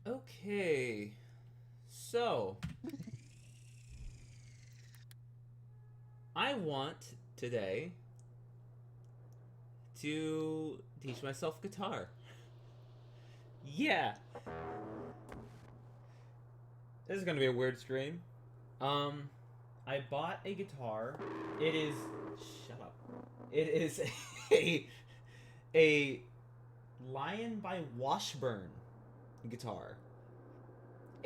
Okay, so I want today to teach myself guitar. Yeah, this is gonna be a weird stream. Um, I bought a guitar. It is shut up. It is a a Lion by Washburn guitar,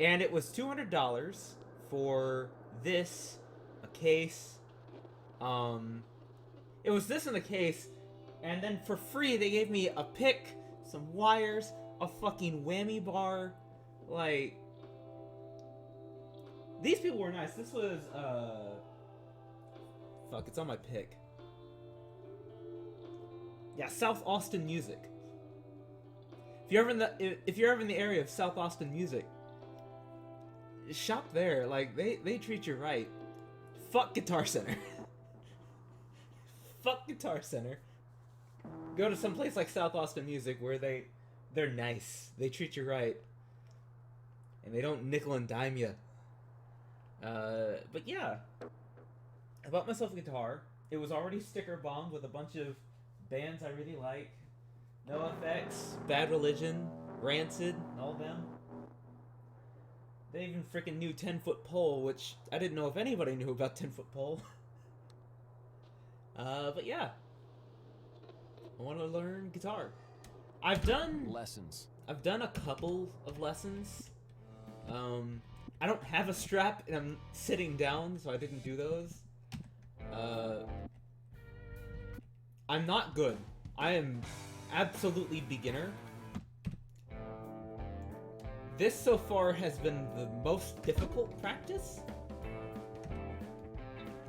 and it was $200 for this, a case. Um, it was this in the case, and then for free they gave me a pick, some wires, a fucking whammy bar. Like, these people were nice. This was fuck, it's on my pick. Yeah, South Austin Music. If you're ever in the area of South Austin Music, shop there. Like, they treat you right. Fuck Guitar Center. Fuck Guitar Center. Go to some place like South Austin Music where they're nice. They treat you right. And they don't nickel and dime you. But yeah. I bought myself a guitar. It was already sticker bombed with a bunch of bands I really like. NoFX, Bad Religion, Rancid, all of them. They even freaking knew 10-foot pole, which I didn't know if anybody knew about 10-foot pole. But yeah. I want to learn guitar. I've done a couple of lessons. I don't have a strap and I'm sitting down, so I didn't do those. I'm not good. I am absolutely beginner. This so far has been the most difficult practice.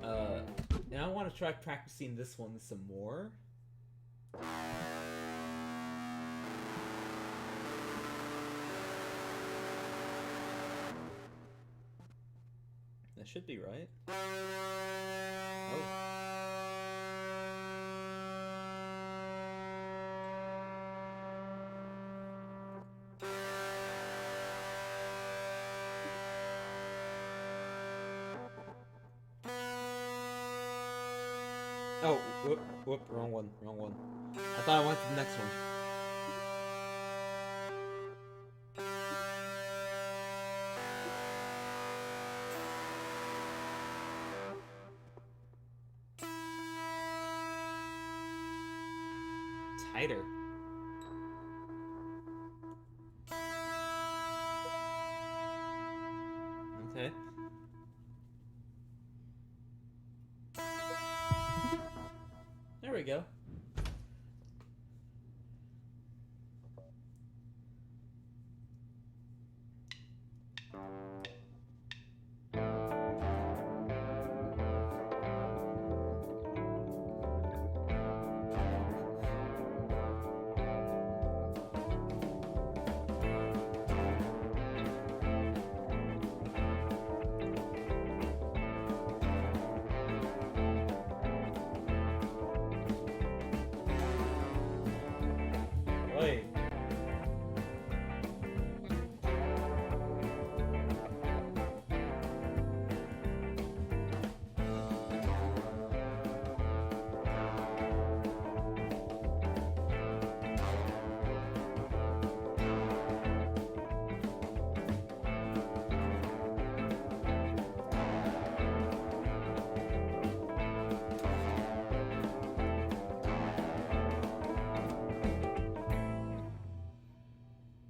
And I want to try practicing this one some more. That should be right. Oh. Oh, whoop, wrong one. I thought I went to the next one. Tighter. Okay. There we go. Wait.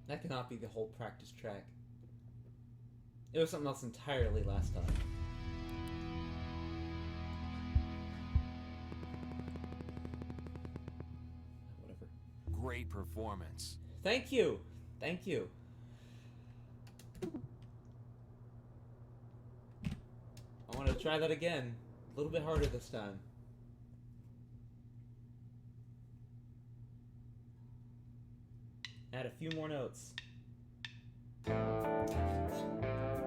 That cannot be the whole practice track. It was something else entirely last time. Whatever. Great performance. Thank you. Thank you. I want to try that again. A little bit harder this time. Add a few more notes.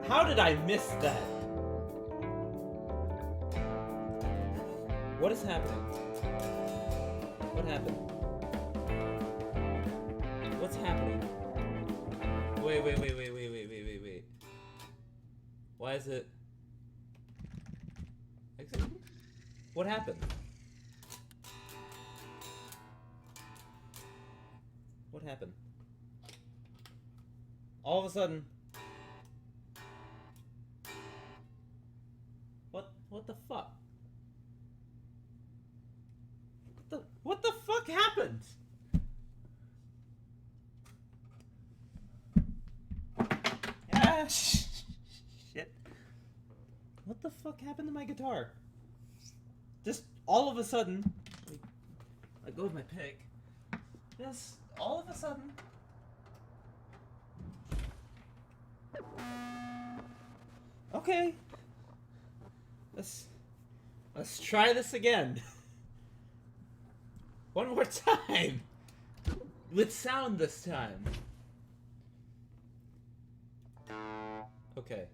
How did I miss that? What is happening? What happened? What's happening? Wait. Why is it... Exit? What happened? What happened? All of a sudden... What the fuck? What the fuck happened? Ah, shit. What the fuck happened to my guitar? Just all of a sudden, I go with my pick. Just all of a sudden. Okay. Let's try this again. One more time. With sound this time. Okay.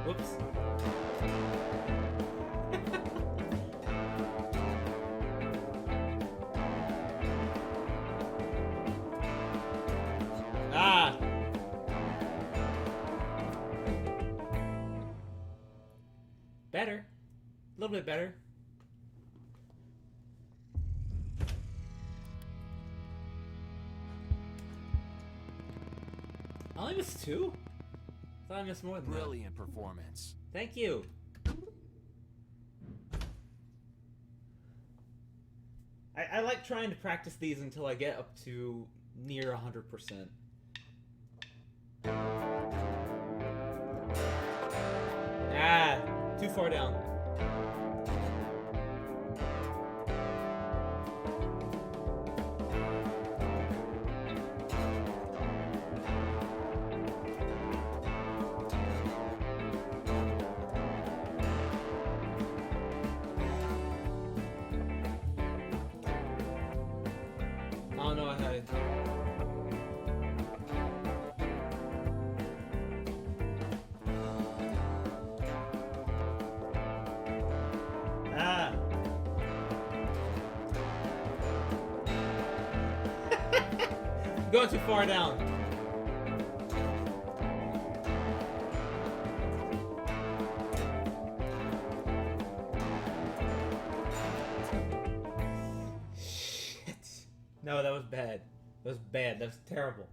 Whoops. Ah! Better. A little bit better. I only missed 2? I thought I missed more than that. Brilliant performance. Thank you. I like trying to practice these until I get up to near 100%. Ah, too far down. Oh no, I had it. Ah! Going too far down. No, that was bad. That was bad. That was terrible.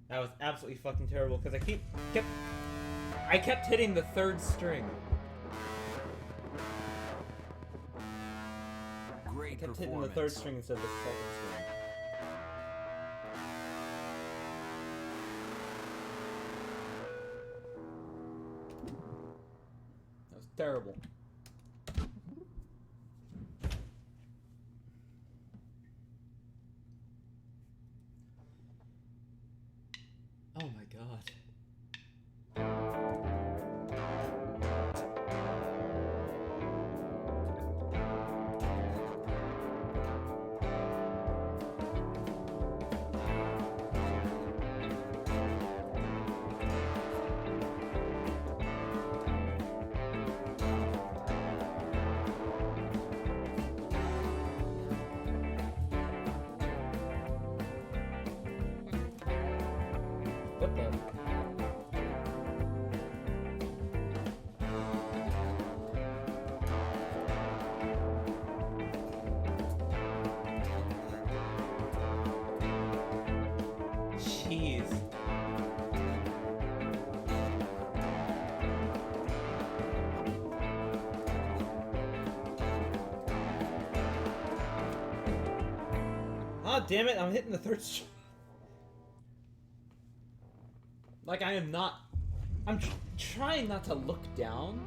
That was absolutely fucking terrible because I kept hitting the 3rd string. Great I kept hitting performance. the 3rd string instead of the 2nd string. That was terrible. Oh my god. What the? Jeez. Oh, damn it, I'm hitting the 3rd string. Like, I am not I'm trying not to look down.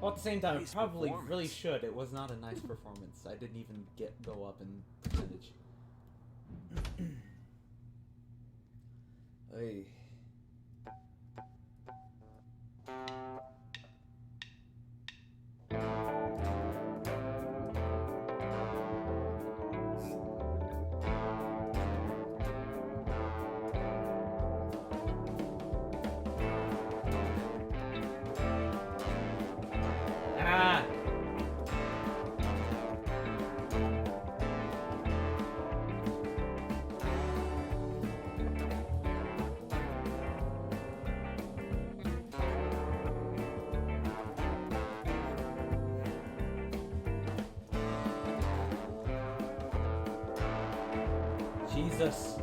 Well, at the same time, I probably really should. It was not a nice performance. I didn't even go up in percentage. Hey. Jesus.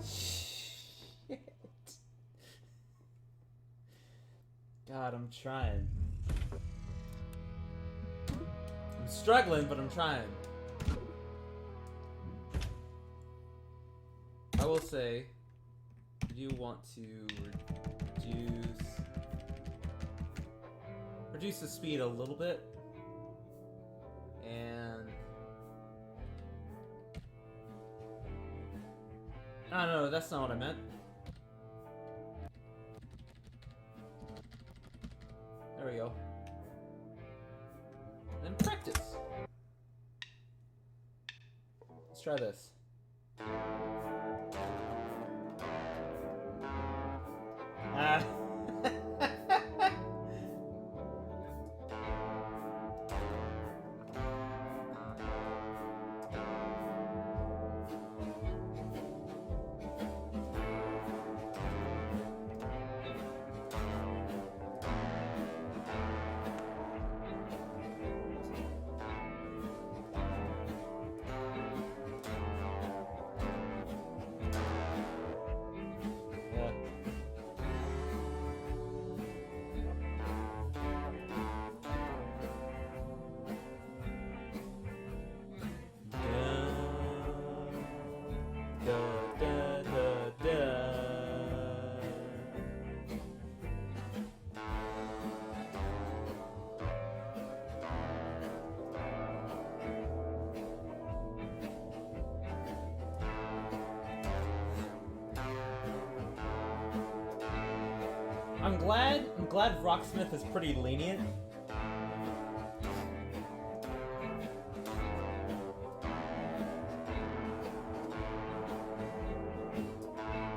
Shit. God, I'm trying. I'm struggling, but I'm trying. I will say, I do want to reduce the speed a little bit, and I don't know, that's not what I meant. There we go. And practice. Let's try this. Ah. I'm glad Rocksmith is pretty lenient.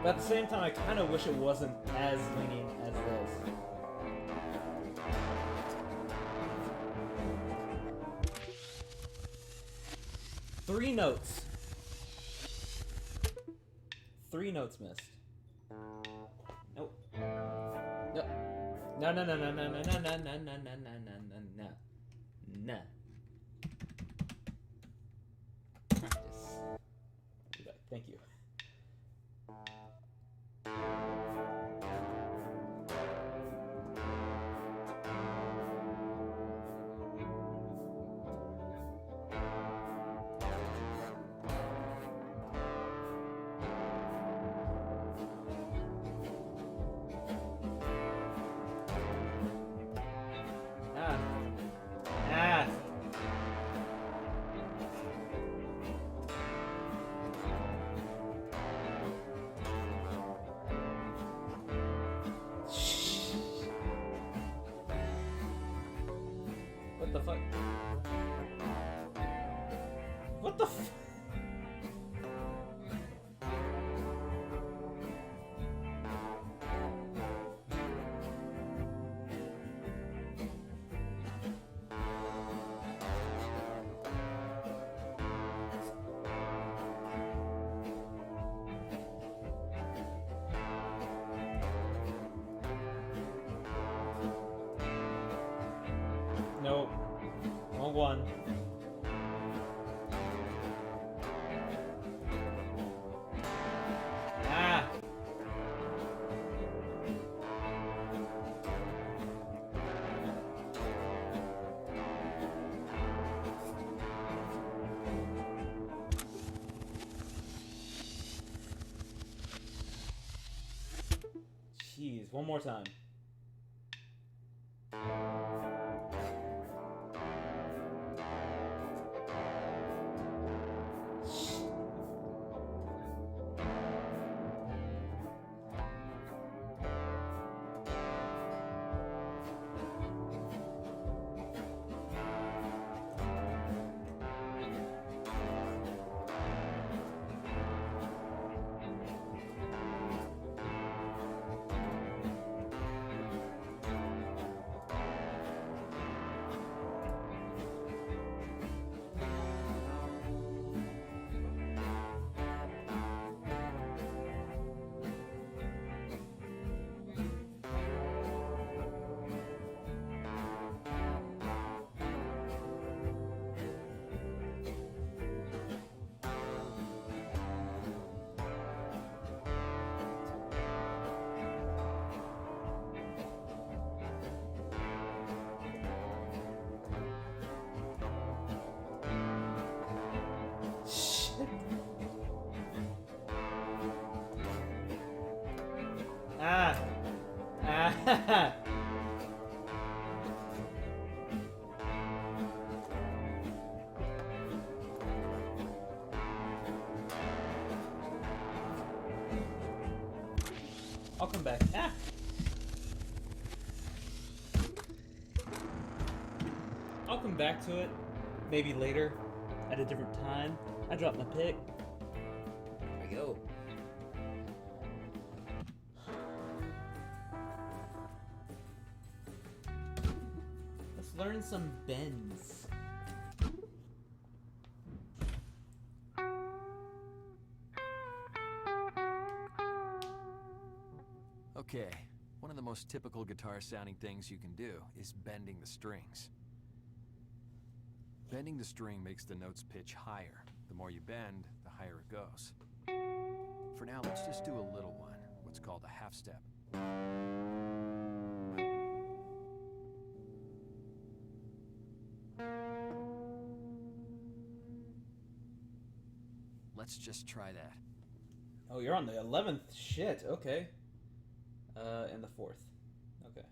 But at the same time, I kind of wish it wasn't as lenient as this. Three notes. 3 notes missed. Nope. Nope. No. No. Practice. Thank you. What the fuck? What the f- Nope. Wrong one. One more time. Ah! Ah! I'll come back. Ah! I'll come back to it. Maybe later. At a different time. I dropped my pick. There we go. Let's learn some bends. Okay, one of the most typical guitar-sounding things you can do is bending the strings. Bending the string makes the notes pitch higher. The more you bend, the higher it goes. For now, let's just do a little one, what's called a half step. Let's just try that. Oh, you're on the 11th. Shit, okay. And the 4th. Okay.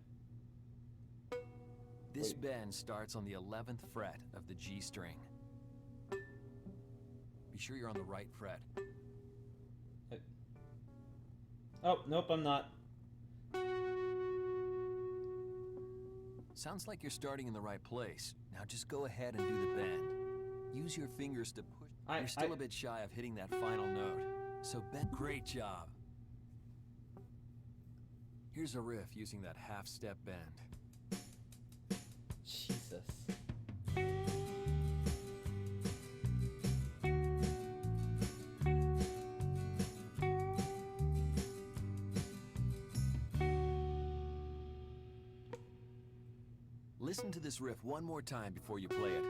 This bend starts on the 11th fret of the G string. Be sure you're on the right fret. Oh, nope, I'm not. Sounds like you're starting in the right place. Now just go ahead and do the bend. Use your fingers to push. You're still a bit shy of hitting that final note. So bend. Great job. Here's a riff using that half-step bend. Jesus. Listen to this riff one more time before you play it.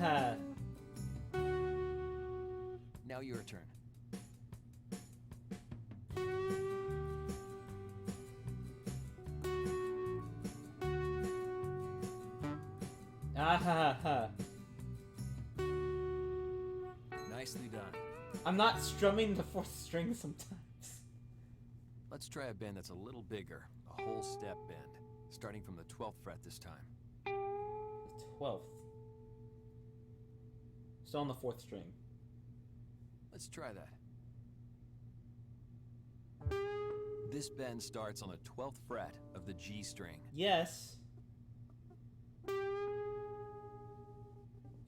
Ah. Now your turn. Ah. Nicely done. I'm not strumming the 4th string sometimes. Let's try a bend that's a little bigger, a whole step bend, starting from the 12th fret this time. The 12th. Still on the 4th string. Let's try that. This bend starts on the 12th fret of the G string. Yes.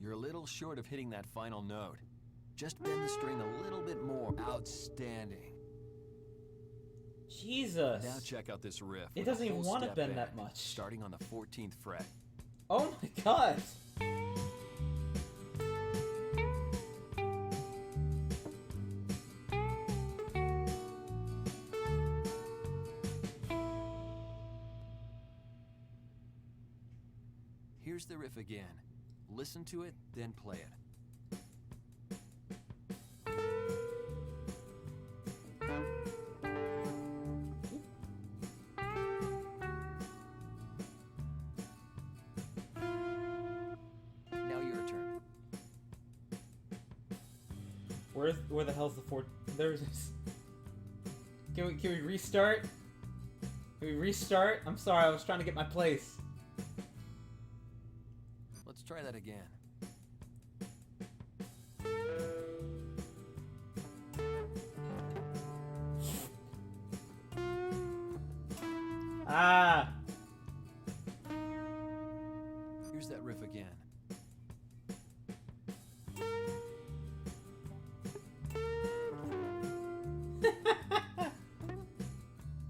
You're a little short of hitting that final note. Just bend the string a little bit more. Outstanding. Jesus. Now check out this riff. It doesn't even want to step bend that much. Starting on the 14th fret. Oh my god. Here's the riff again. Listen to it, then play it. Where the hell's the fort? There's. Can we restart? Can we restart? I'm sorry, I was trying to get my place. Let's try that again. Ah! Here's that riff again.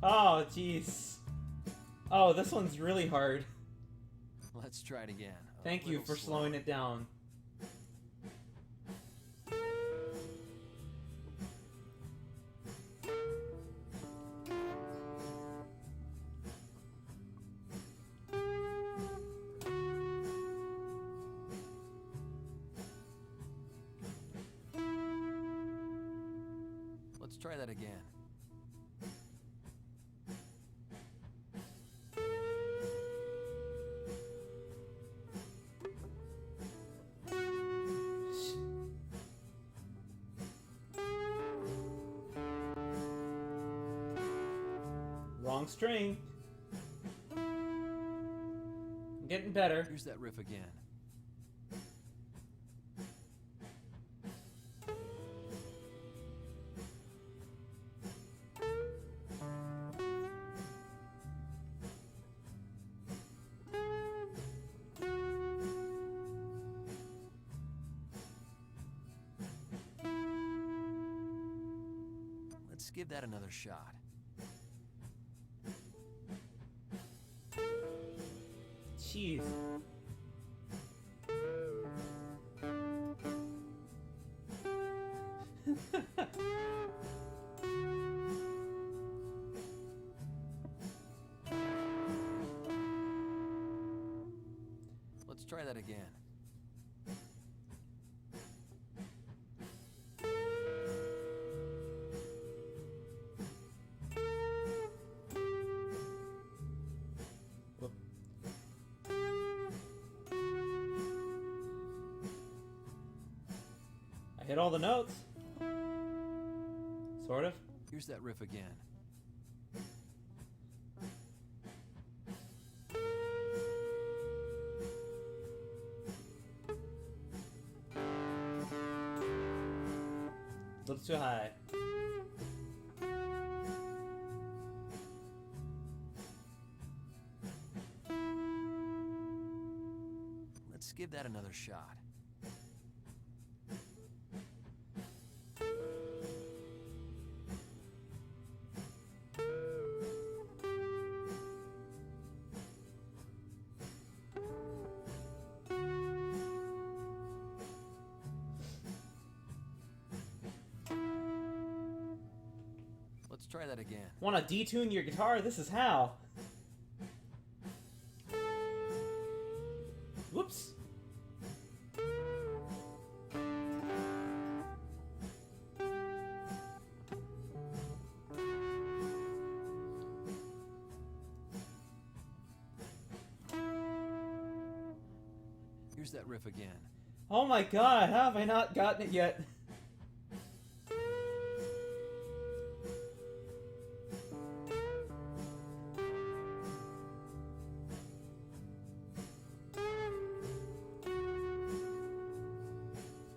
Oh, jeez. Oh, this one's really hard. Let's try it again. Thank you for slowing it down. Let's try that again. Wrong string. I'm getting better. Here's that riff again. Let's give that another shot. Jeez. Let's try that again. I hit all the notes. Sort of. Here's that riff again. A little too high. Let's give that another shot. Let's try that again. Want to detune your guitar? This is how. Whoops. Here's that riff again. Oh my god, how have I not gotten it yet?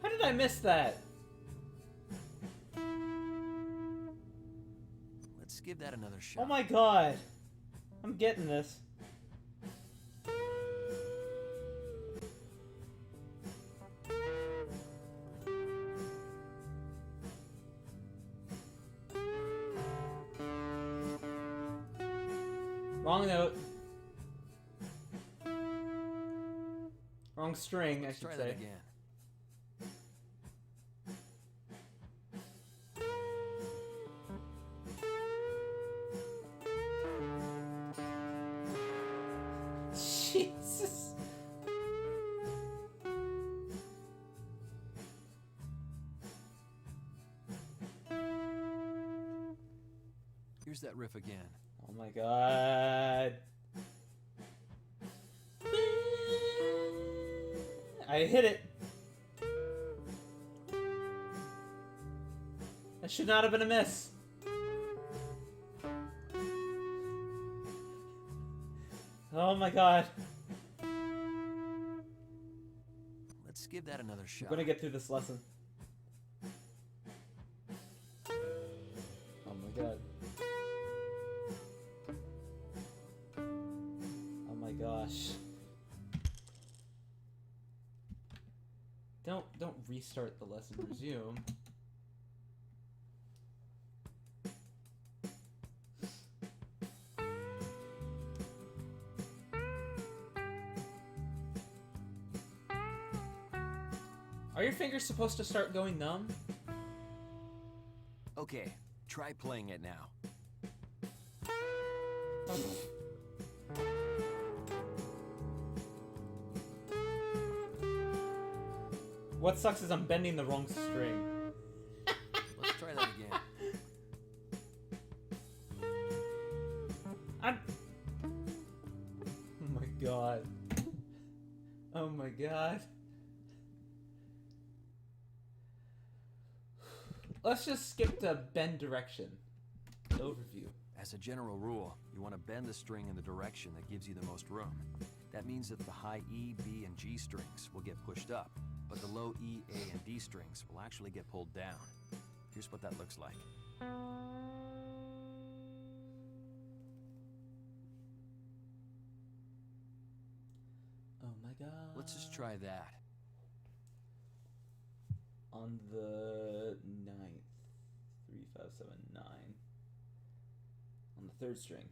How did I miss that? Let's give that another shot. Oh my god. I'm getting this. Wrong note. Wrong string, Let's I should try say. that again. Jesus. Here's that riff again. Oh my god. I hit it. That should not have been a miss. Oh my god. Let's give that another shot. I'm gonna get through this lesson. Oh my god. Oh my gosh. Don't restart the lesson. Resume. Are your fingers supposed to start going numb? Okay, try playing it now. What sucks is I'm bending the wrong string. Let's try that again. Oh my god. Oh my god. Let's just skip to bend direction. Overview. As a general rule, you want to bend the string in the direction that gives you the most room. That means that the high E, B, and G strings will get pushed up, but the low E, A, and D strings will actually get pulled down. Here's what that looks like. Oh my god. Let's just try that. On the 9th. 3, 5, 7, 9. On the 3rd string.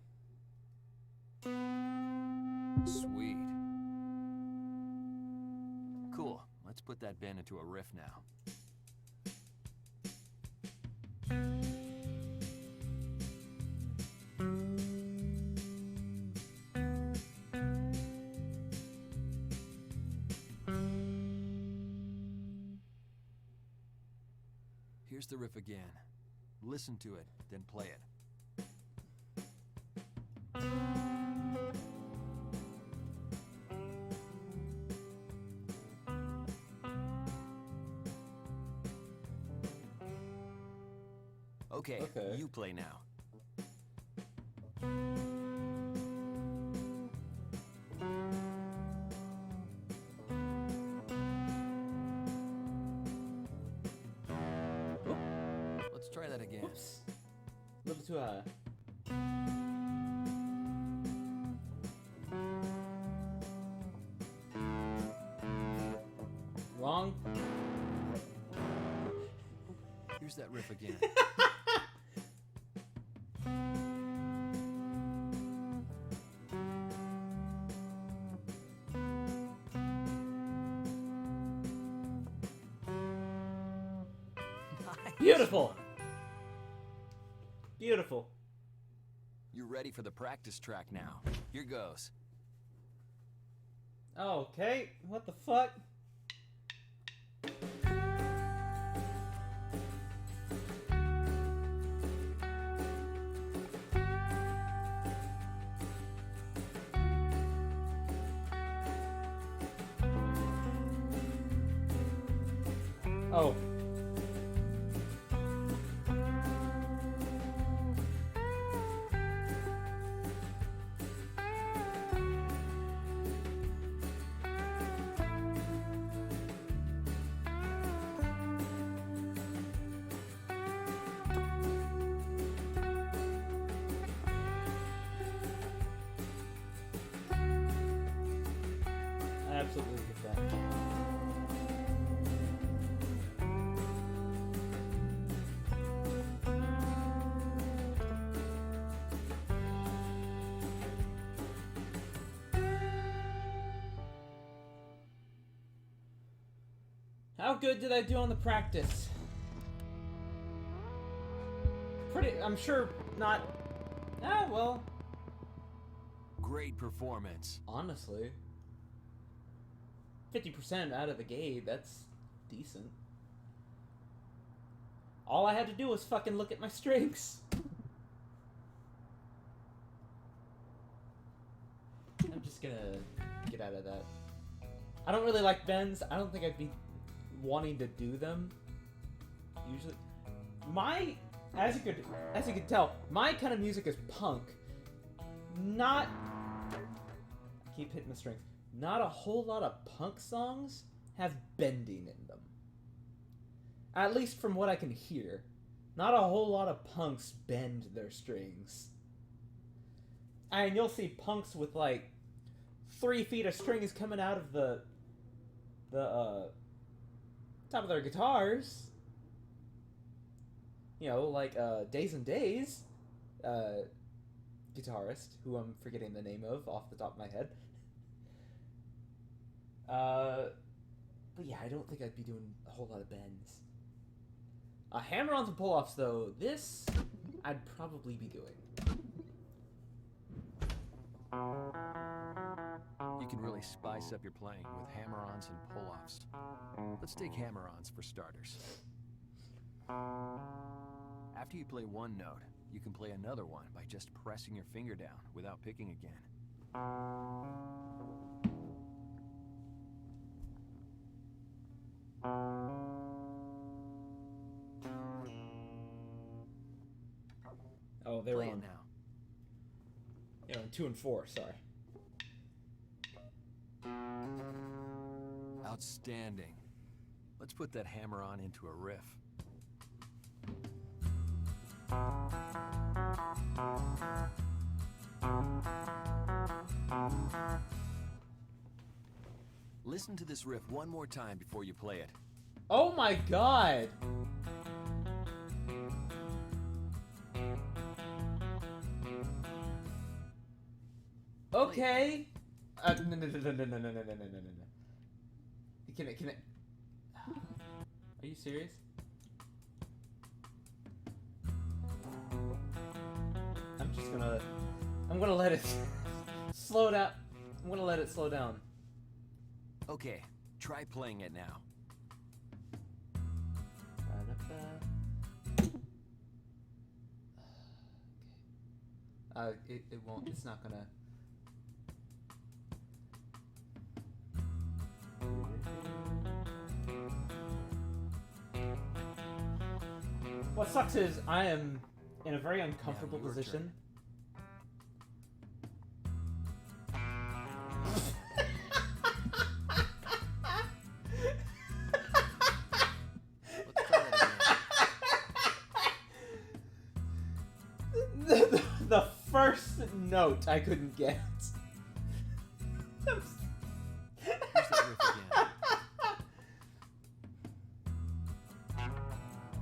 Sweet. Cool. Let's put that bend into a riff now. Here's the riff again. Listen to it, then play it. Okay, you play now. Let's try that again. Oops. A little too high. Wrong. Here's that riff again. Beautiful. Beautiful. You're ready for the practice track now. Here goes. Okay, what the fuck? Oh. I absolutely get that. How good did I do on the practice? Pretty, I'm sure not. Ah, well. Great performance. Honestly. 50% out of the gate, that's decent. All I had to do was fucking look at my strings. I'm just gonna get out of that. I don't really like bends. I don't think I'd be wanting to do them. Usually. As you could tell, my kind of music is punk. Not... Keep hitting the strings. Not a whole lot of punk songs have bending in them. At least from what I can hear. Not a whole lot of punks bend their strings. And you'll see punks with like 3 feet of strings coming out of the top of their guitars. You know, like Days and Days guitarist, who I'm forgetting the name of off the top of my head. But yeah, I don't think I'd be doing a whole lot of bends. Hammer-ons and pull-offs, though, this I'd probably be doing. You can really spice up your playing with hammer-ons and pull-offs. Let's take hammer-ons for starters. After you play one note, you can play another one by just pressing your finger down without picking again. Oh, they were Play on it now. Yeah, 2 and 4. Sorry. Outstanding. Let's put that hammer-on into a riff. Listen to this riff one more time before you play it. Oh my god! Okay. No. Can it? Are you serious? I'm gonna let it slow down. I'm gonna let it slow down. Okay, try playing it now. It won't. It's not gonna. What sucks is I am in a very uncomfortable position. Let's try that again. The first note I couldn't get. Here's that riff again.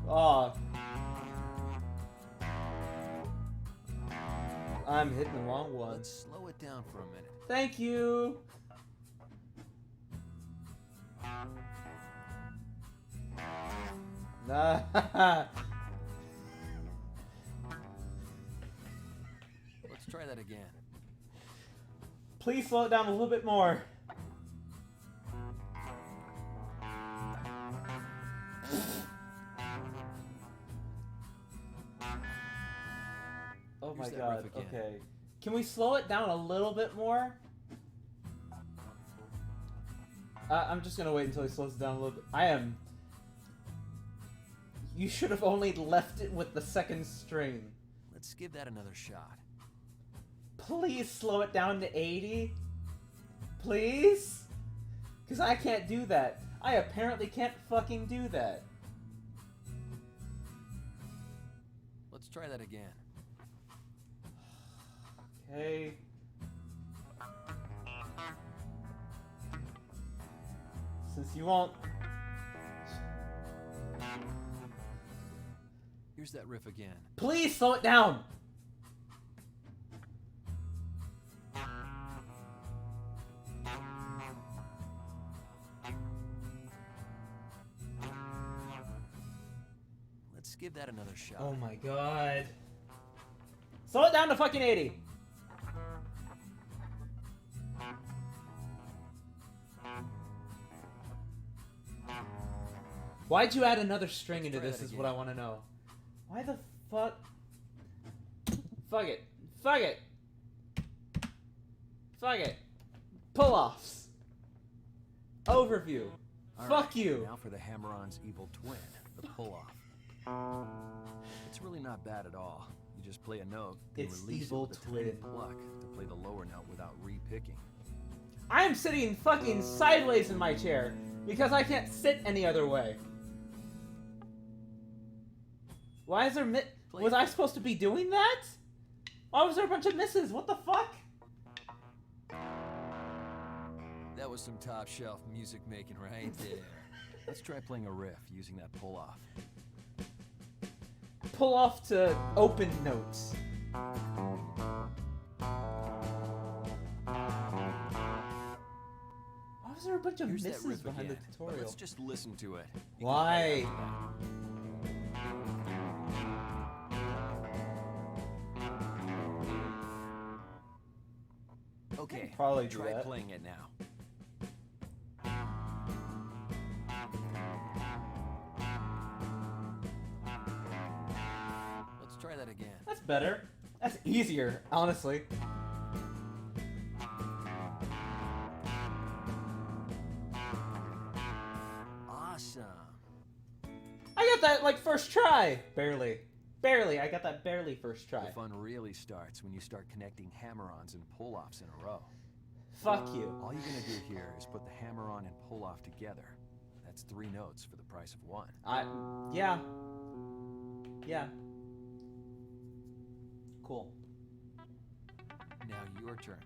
Oh. I'm hitting the wrong one. Let's slow it down for a minute. Thank you. Let's try that again. Please slow it down a little bit more. Oh my Here's that god, riff again. okay. Can we slow it down a little bit more? I'm just gonna wait until he slows it down a little bit. You should have only left it with the second string. Let's give that another shot. Please slow it down to 80. Please? Because I can't do that. I apparently can't fucking do that. Let's try that again. Okay. Since you won't... Here's that riff again. Please slow it down! Let's give that another shot. Oh my god. Slow it down to fucking 80. Why'd you add another string into this is what I want to know. Why the fuck? Fuck it. Fuck it. Fuck it. Pull-offs. Overview. All Fuck right, you. Now for the hammer-on's evil twin, the pull-off. It's really not bad at all. You just play a note, then It's release evil it with a tiny twin. pluck to play the lower note without re-picking. I am sitting fucking sideways in my chair because I can't sit any other way. Why is there was I supposed to be doing that? Why was there a bunch of misses? What the fuck? That was some top shelf music making right there. Let's try playing a riff using that pull off. Pull off to open notes. Why was there a bunch of Here's that misses riff behind again, the but tutorial? let's just listen to it. You can Why? play after that. Okay, Probably do try that. playing it now. Let's try that again. That's better. That's easier, honestly. Awesome. I got that like first try. Barely. Barely. I got that barely first try. The fun really starts when you start connecting hammer-ons and pull-offs in a row. Fuck you. All you're gonna do here is put the hammer-on and pull-off together. That's 3 notes for the price of 1. Yeah. Yeah. Cool. Now your turn.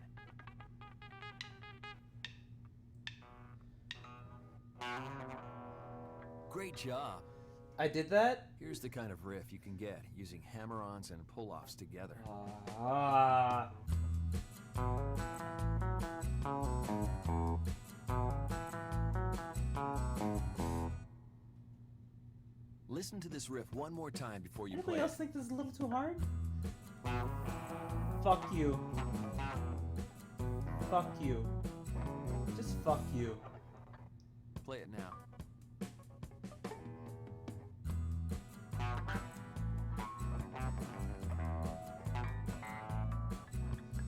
Great job. I did that? Here's the kind of riff you can get using hammer-ons and pull-offs together. Ah. Listen to this riff one more time before you Anybody play else it. think this is a little too hard? Fuck you. Fuck you. Just fuck you. Play it now.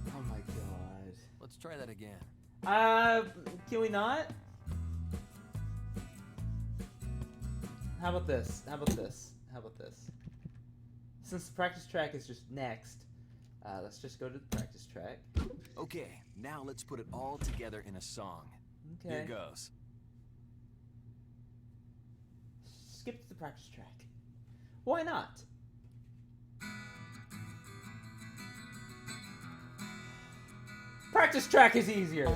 Oh my god. Let's try that again. Can we not? How about this? How about this? How about this? Since the practice track is just next, let's just go to the practice track. Okay, now let's put it all together in a song. Okay. Here goes. Skip to the practice track. Why not? Practice track is easier.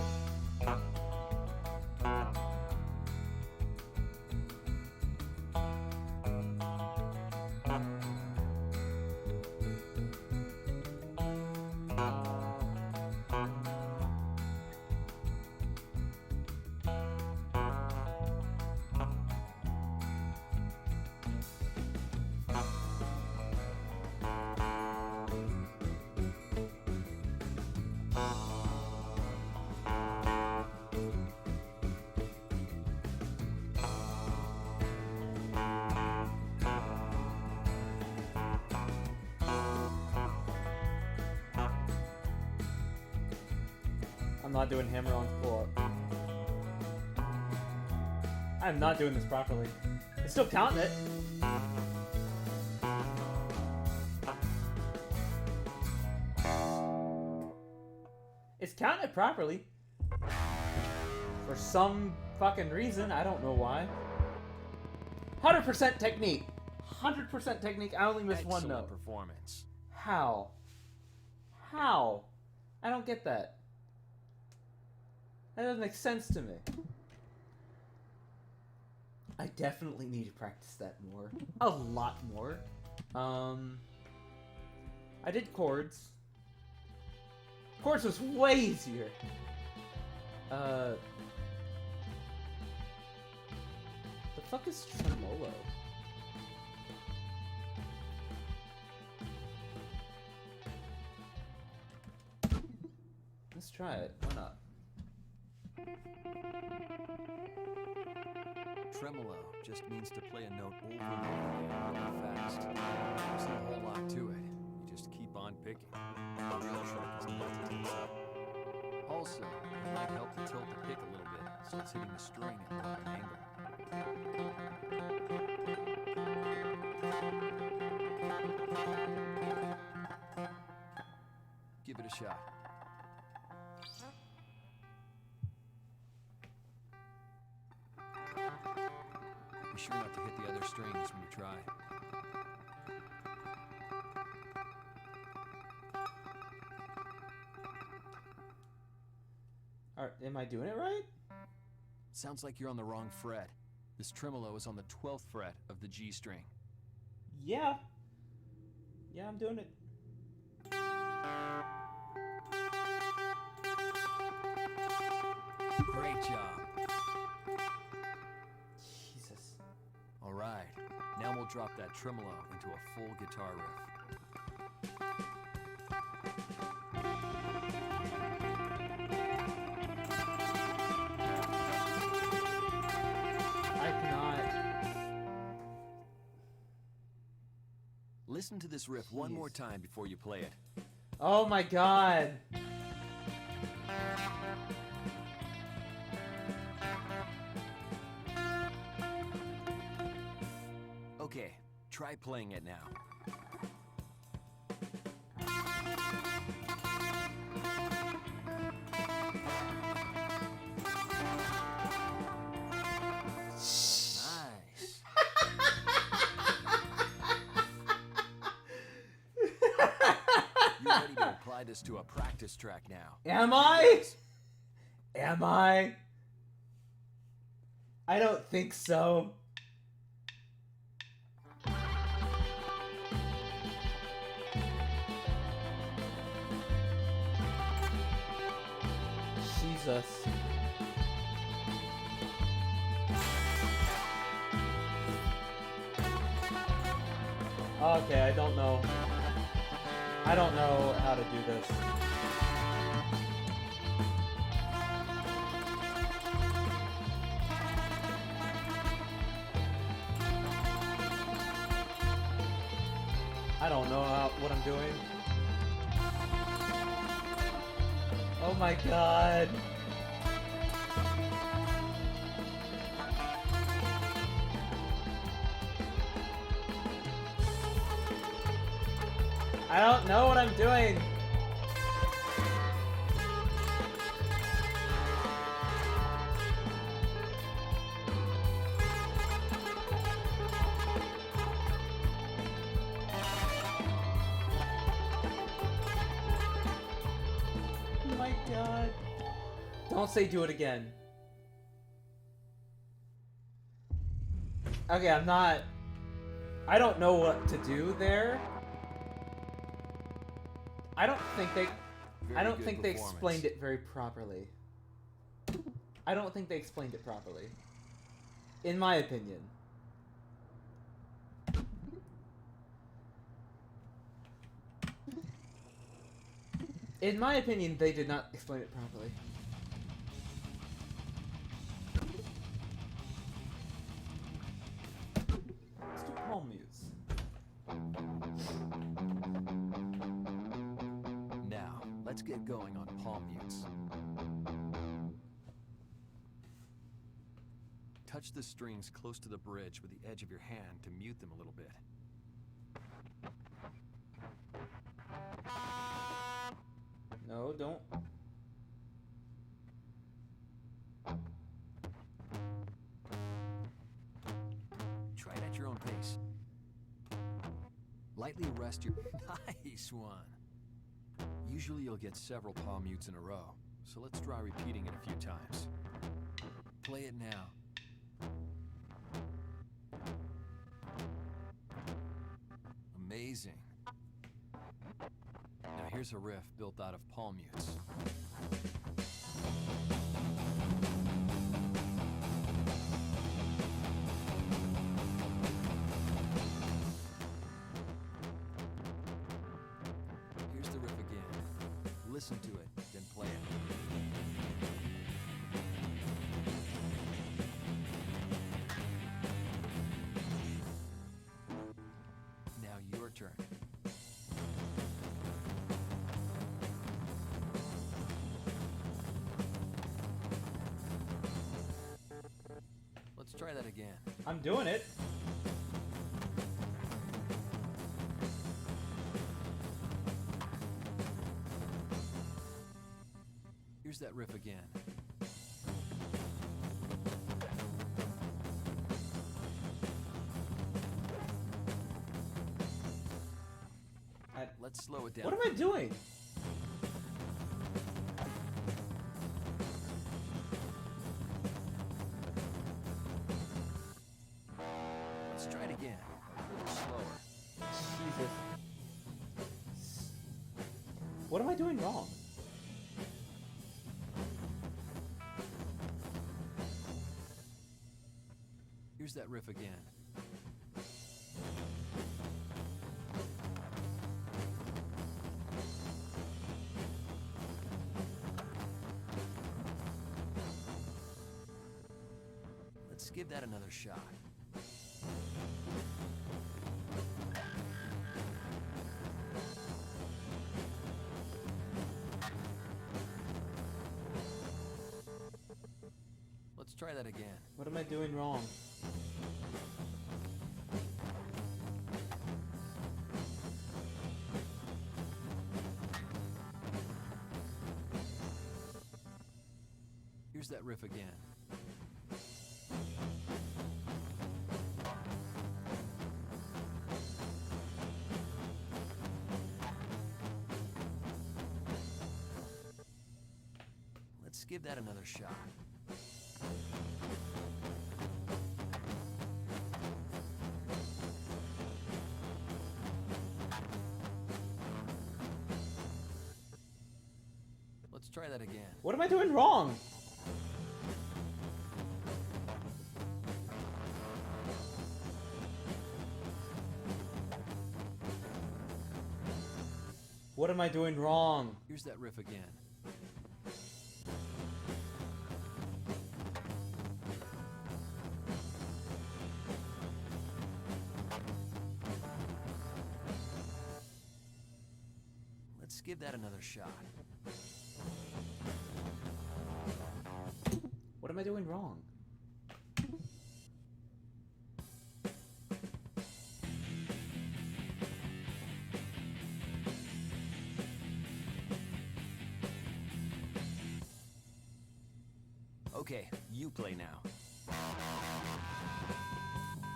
I'm not doing hammer-on pull-up. I'm not doing this properly. It's still counting it. It's counting it properly. For some fucking reason, I don't know why. 100% technique. 100% technique. I only missed one Excellent note. performance. How? How? I don't get that. That doesn't make sense to me. I definitely need to practice that more. A lot more. I did chords. Chords was way easier. The fuck is tremolo? Let's try it. Why not? Tremolo just means to play a note over and over again really fast. There's not a whole lot to it. You just keep on picking. The real trick is not to tense up. Also, it might help to tilt the pick a little bit so it's hitting the string at more of an angle. Give it a shot. Be sure not to hit the other strings when you try. Am I doing it right? Sounds like you're on the wrong fret. This tremolo is on the 12th fret of the G string. Yeah. Yeah, I'm doing it. Great job. Jesus. All right. Now we'll drop that tremolo into a full guitar riff. I cannot. Listen to this riff one more time before you play it. Oh my god. Okay, try playing it now. Nice. You're ready to apply this to a practice track now. Am I? Am I? I don't think so. Jesus. Okay, I don't know. I don't know how to do this. I don't know what I'm doing. Oh my god. I don't know what I'm doing. Oh my god. Don't say do it again. Okay, I don't know what to do there. I don't think they explained it very properly. I don't think they explained it properly. In my opinion. In my opinion, they did not explain it properly. Let's do palm mutes. Now, let's get going on palm mutes. Touch the strings close to the bridge with the edge of your hand to mute them a little bit. No, don't. Try it at your own pace. Lightly rest your... Nice one! Usually you'll get several palm mutes in a row, so let's try repeating it a few times. Play it now. Amazing. Now here's a riff built out of palm mutes. Here's the riff again. Listen to it, then play it. Now your turn. Let's try that again. I'm doing it. Here's that riff again. Let's slow it down. What am I doing? Let's try it again. A little slower. Jesus. What am I doing wrong? Here's that riff again. Let's give that another shot. Let's try that again. What am I doing wrong? Here's that riff again. Let's give that another shot. Let's try that again. What am I doing wrong? What am I doing wrong? Here's that riff again. Let's give that another shot. What am I doing wrong? Okay, you play now.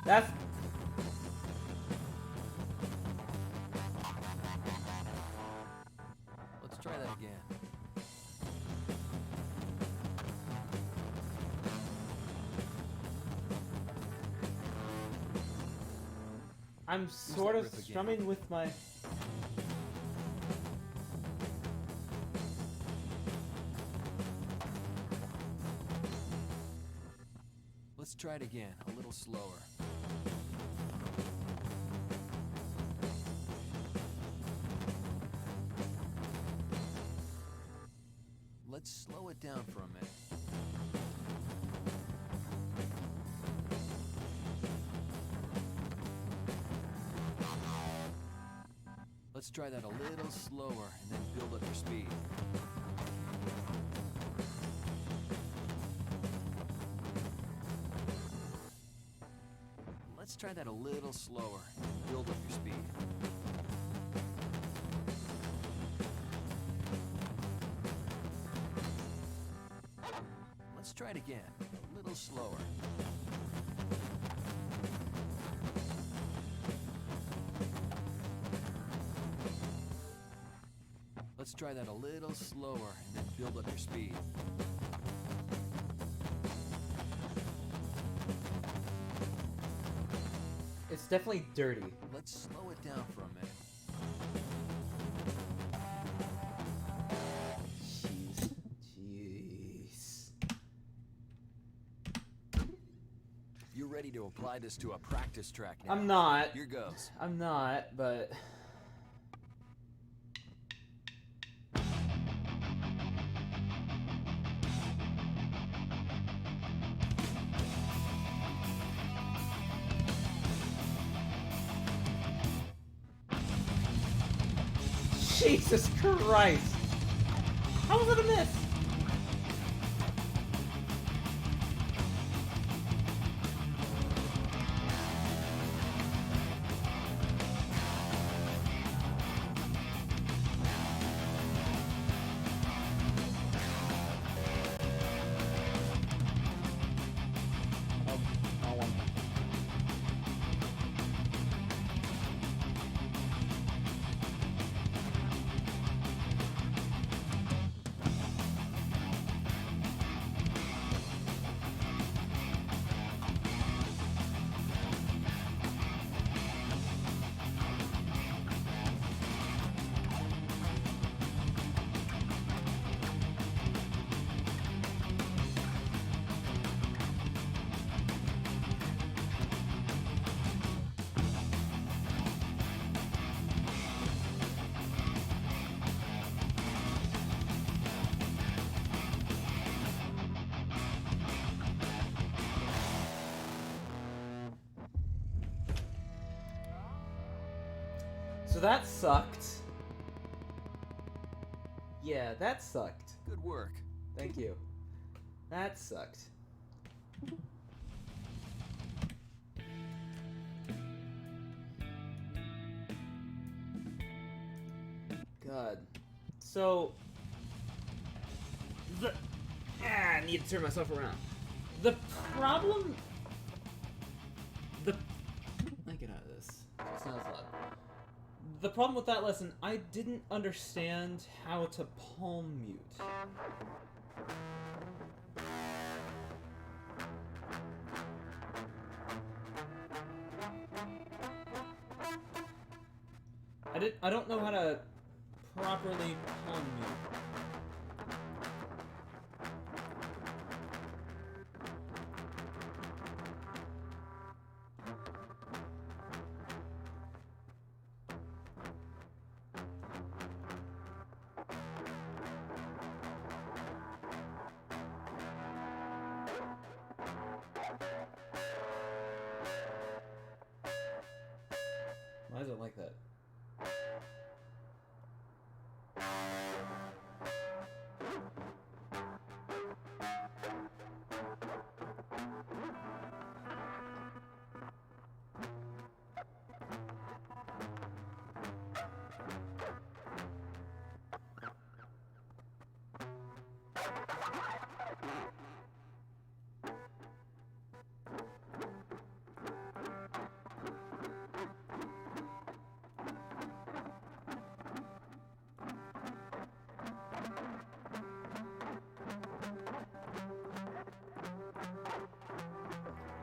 That's... Let's try that again. I'm sort that of riff again? strumming with my... Let's try it again, a little slower. Let's slow it down for a minute. Let's try that a little slower and then build up your speed. Let's try that a little slower and build up your speed. Let's try it again, a little slower. Let's try that a little slower and then build up your speed. It's definitely dirty. Let's slow it down for a minute. Jeez. You're ready to apply this to a practice track now. I'm not. Here goes. I'm not, but... Jesus Christ! How was it a miss? So that sucked. Yeah, that sucked. Good work. Thank you. That sucked. God. So... I need to turn myself around. The problem... I get out of this. It's not as loud. The problem with that lesson, I didn't understand how to palm mute. I don't know how to properly palm mute. Why is it like that?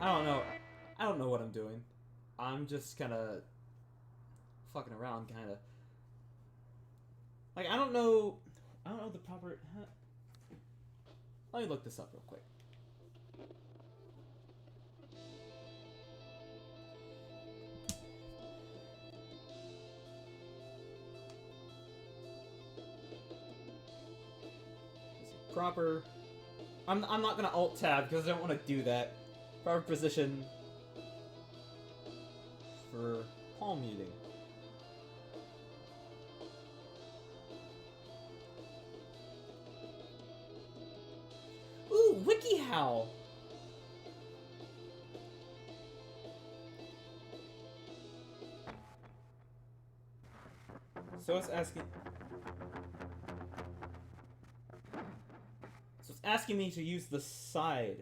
I don't know. I don't know what I'm doing. I'm just kinda fucking around, kinda. Like, I don't know the proper... Let me look this up real quick. Proper... I'm not gonna alt-tab because I don't want to do that. Proper position for palm muting. Ooh, WikiHow! So it's asking... So it's asking me to use the side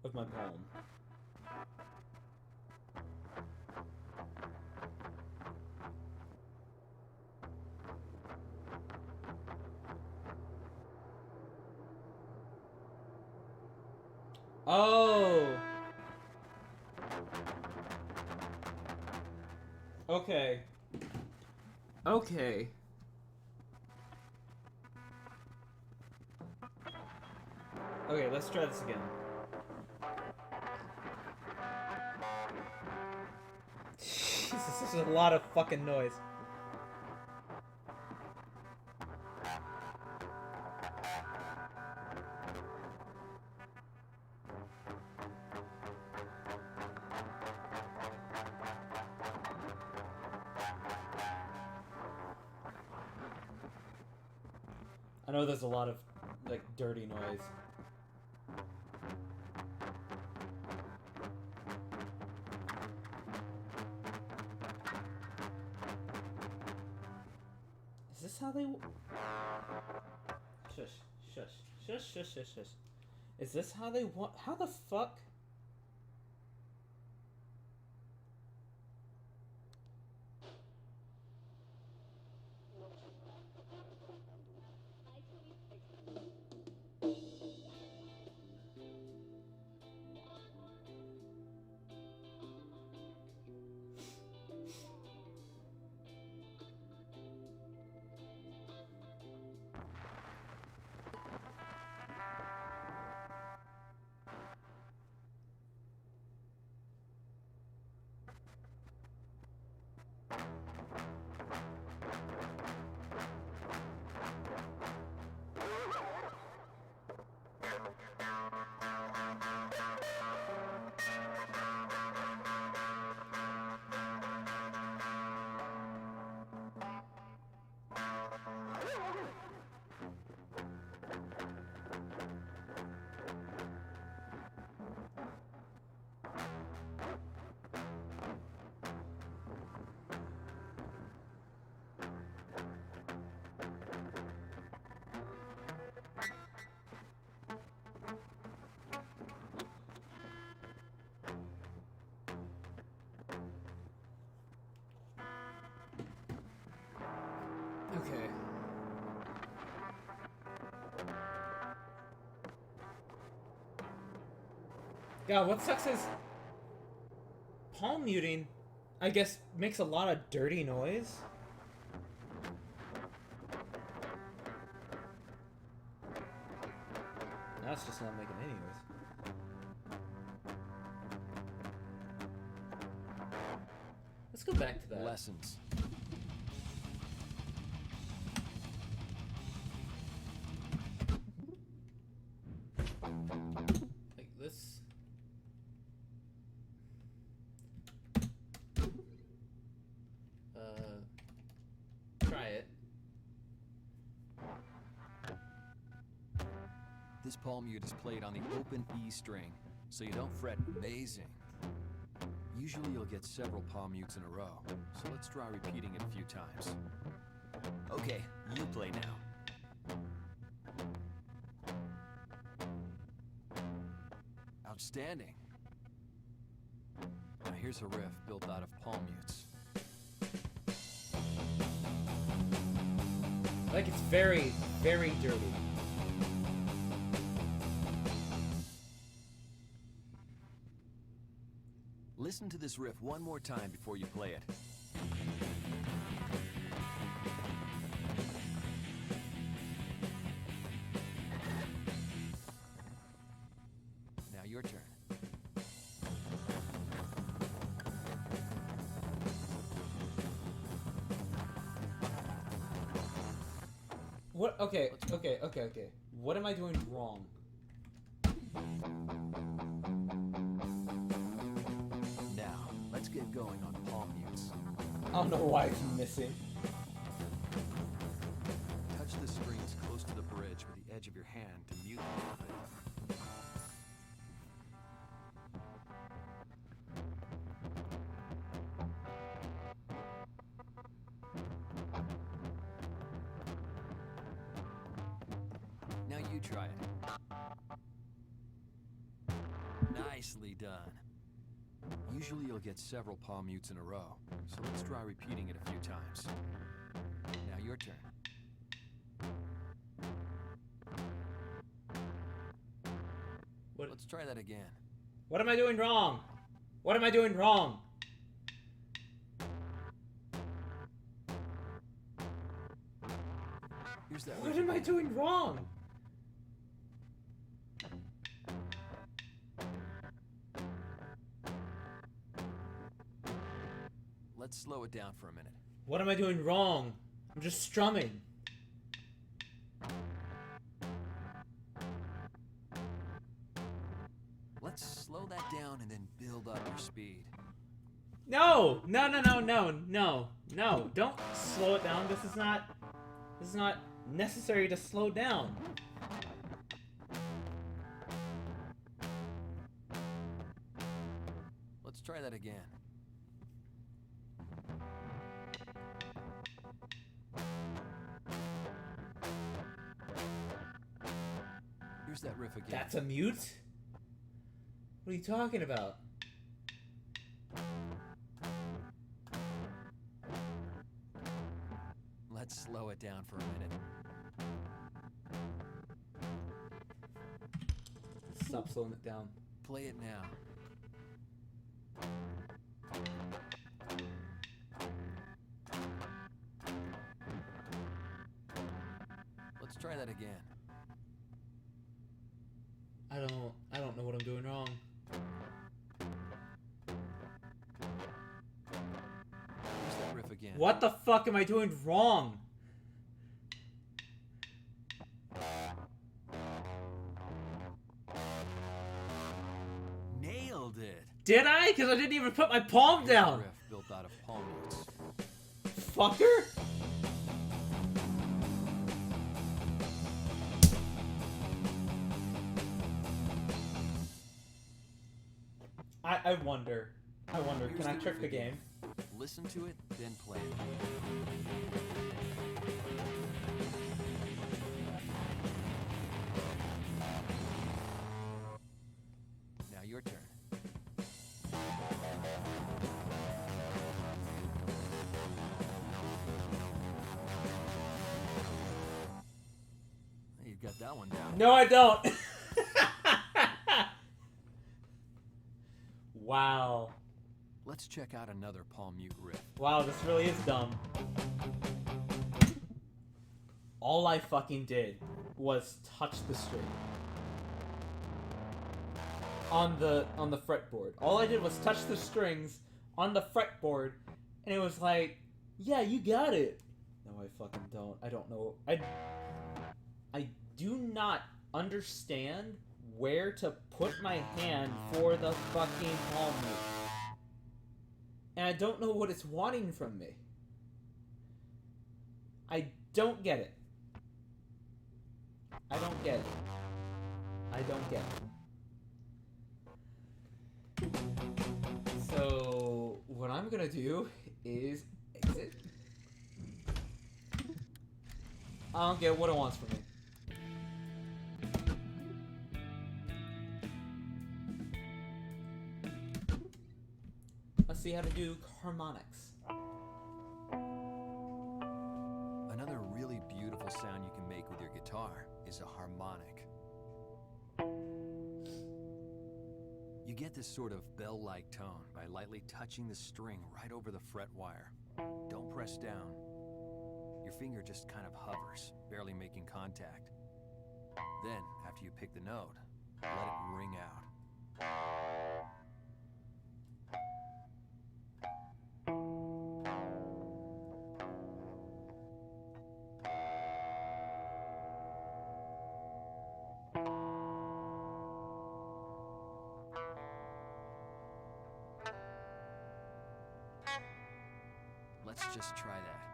of my palm. Oh! Okay. Okay. Okay, let's try this again. Jesus, this is a lot of fucking noise. I know there's a lot of, like, dirty noise. Is this how they... Shush, shush, shush, shush, shush, shush. Is this how they want... How the fuck... Okay. God, what sucks is palm muting, I guess, makes a lot of dirty noise. That's just not making any noise. Let's go back to that. Lessons. Like this. Try it. This palm mute is played on the open E string, so you don't fret. Amazing. Usually you'll get several palm mutes in a row, so let's try repeating it a few times. Okay, you play now. Outstanding. Now here's a riff built out of palm mutes. Like it's very, very dirty. Listen to this riff one more time before you play it. Now your turn. What? Okay. What am I doing wrong? Now, let's get going on palm mutes. I don't know why it's missing. Touch the strings close to the bridge with the edge of your hand to mute them. Now you try it. Nicely done. Usually you'll get several palm mutes in a row, so let's try repeating it a few times. Now your turn. What? Let's try that again. What am I doing wrong? What am I doing wrong? Here's that What riff am I again. doing wrong? Let's slow it down for a minute. What am I doing wrong? I'm just strumming. Let's slow that down and then build up your speed. No! No! Don't slow it down. This is not necessary to slow down. Let's try that again. Here's that riff again. That's a mute? What are you talking about? Let's slow it down for a minute. Stop slowing it down. Play it now. Let's try that again. I don't know what I'm doing wrong. Here's that riff again. What the fuck am I doing wrong? Nailed it. Did I? Because I didn't even put my palm Here's a down. riff built out of palm mutes. Fucker. I wonder. Here's Can I the trick riff the again. game? Listen to it, then play it. Now your turn. you got that one down. No, I don't. Wow. Let's check out another palm mute riff. Wow, this really is dumb. All I fucking did was touch the string on the fretboard. All I did was touch the strings on the fretboard, and it was like, yeah, you got it. No, I fucking don't. I don't know. I do not understand where to put my hand for the fucking palm mute. And I don't know what it's wanting from me. I don't get it. I don't get it. I don't get it. So, what I'm gonna do is exit. I don't get what it wants from me. Let's see how to do harmonics. Another really beautiful sound you can make with your guitar is a harmonic. You get this sort of bell-like tone by lightly touching the string right over the fret wire. Don't press down. Your finger just kind of hovers, barely making contact. Then, after you pick the note, let it ring out. Let's just try that.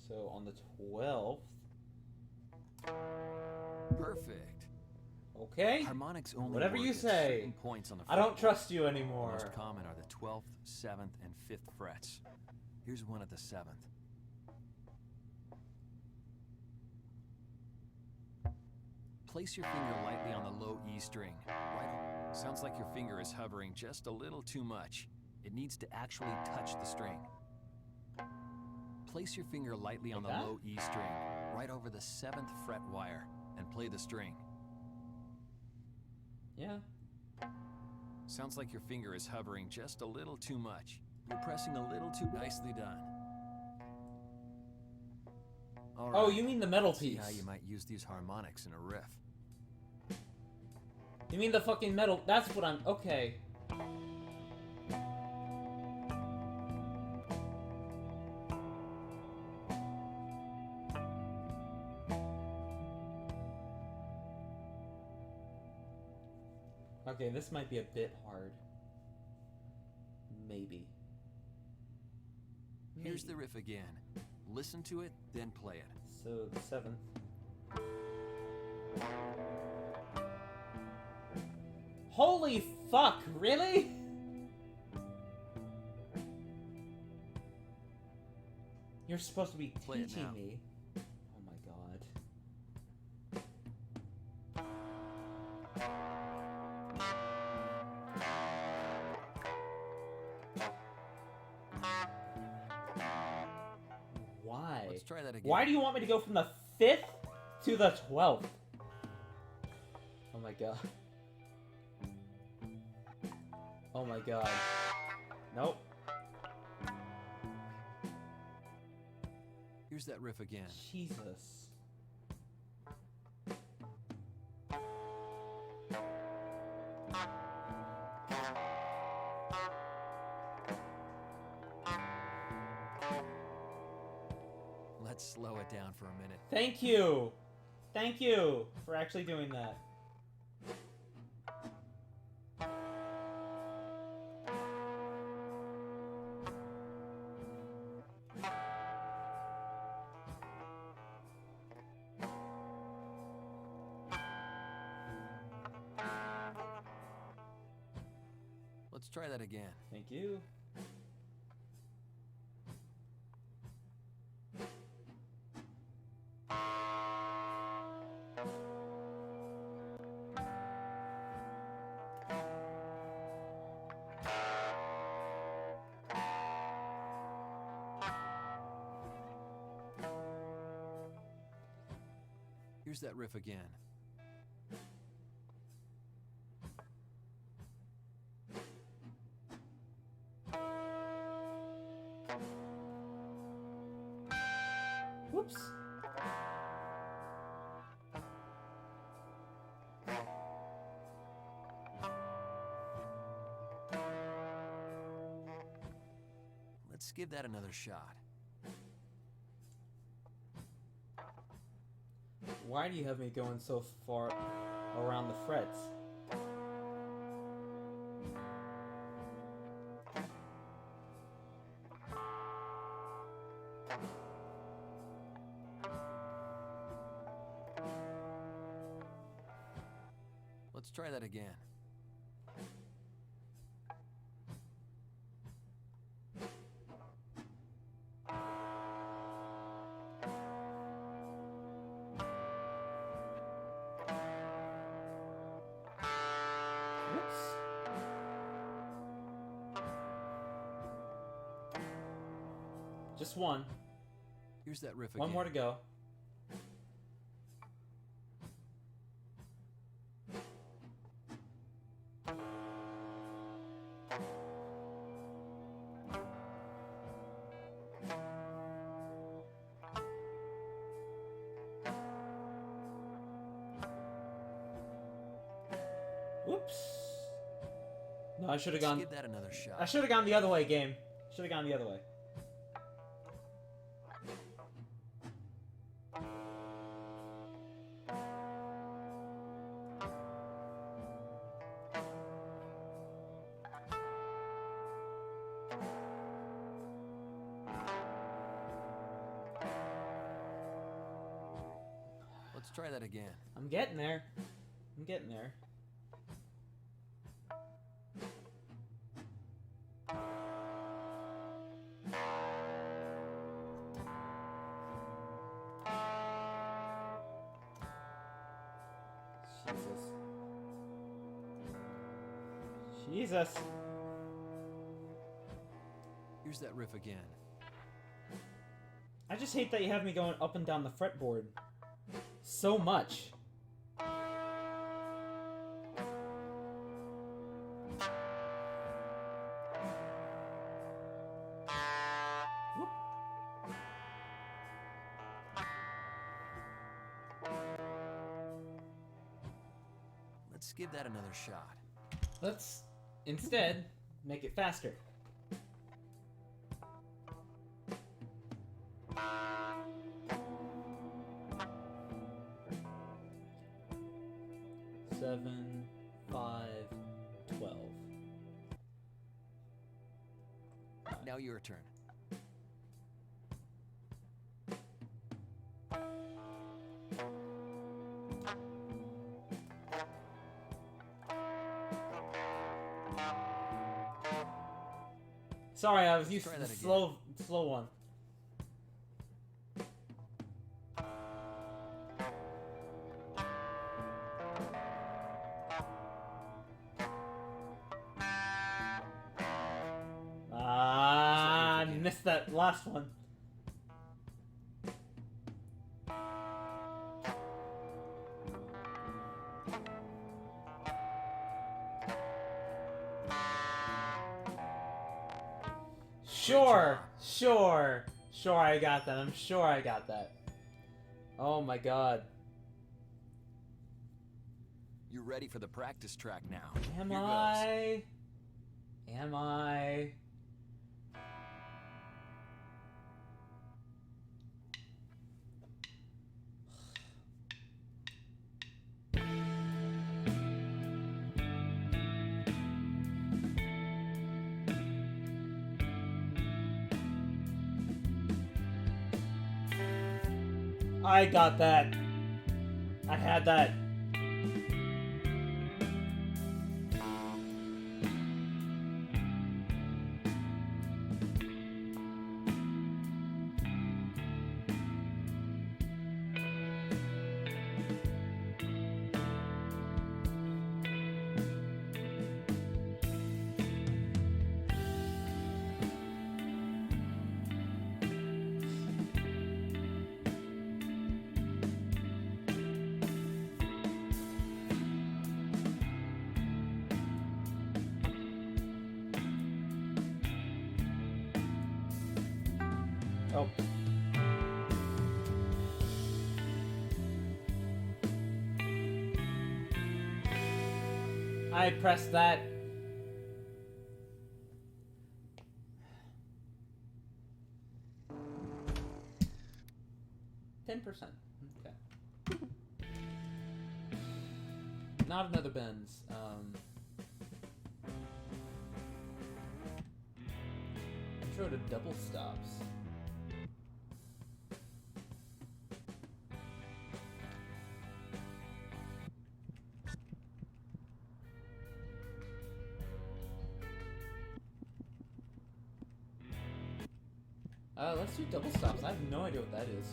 So on the 12th. Perfect. Okay. Harmonics only Whatever work you at say. certain points on the I don't fretboard. trust you The anymore. most common are the 12th, 7th, and 5th frets. Here's one at the 7th. Place your finger lightly on the low E string. Right. Sounds like your finger is hovering just a little too much. It needs to actually touch the string. Place your finger lightly on the Like that? low E string, right over the 7th fret wire, and play the string. Yeah. Sounds like your finger is hovering just a little too much. You're pressing a little too nicely done. All Oh, right. you mean the metal See piece. how you might use these harmonics in a riff. You mean the fucking metal? That's what I'm... Okay. Okay, this might be a bit hard. Maybe. Here's the riff again. Listen to it, then play it. So, the 7th. Holy fuck, really? You're supposed to be Play it teaching now. me. Oh my god. Why? Let's try that again. Why do you want me to go from the 5th to the 12th? Oh my god. Oh my god. Nope. Here's that riff again. Jesus. Let's slow it down for a minute. Thank you! Thank you for actually doing that. Let's try that again. Thank you. Here's that riff again. Whoops. Let's give that another shot. Why do you have me going so far around the frets? Let's try that again. Whoops. Just one. Here's that riff again. One more to go. Whoops. No, I should have Let's gone. give that another shot. I should have gone the other way, game. Should have gone the other way. Let's try that again. I'm getting there. I'm getting there. Jesus. Here's that riff again. I just hate that you have me going up and down the fretboard so much. Whoop. Let's give that another shot. Let's instead make it faster. Seven, 5, 12. Now your turn. Sorry, I was used Try to the that again. slow one. I missed that last one. Sure, I got that. I'm sure I got that. Oh my god. You're ready for the practice track now. Am Here goes. I? Am I? I got that. I had that. Oh. I pressed that. $10%. Okay. Not another Benz. Intro to double stops. Let's do double stops. I have no idea what that is.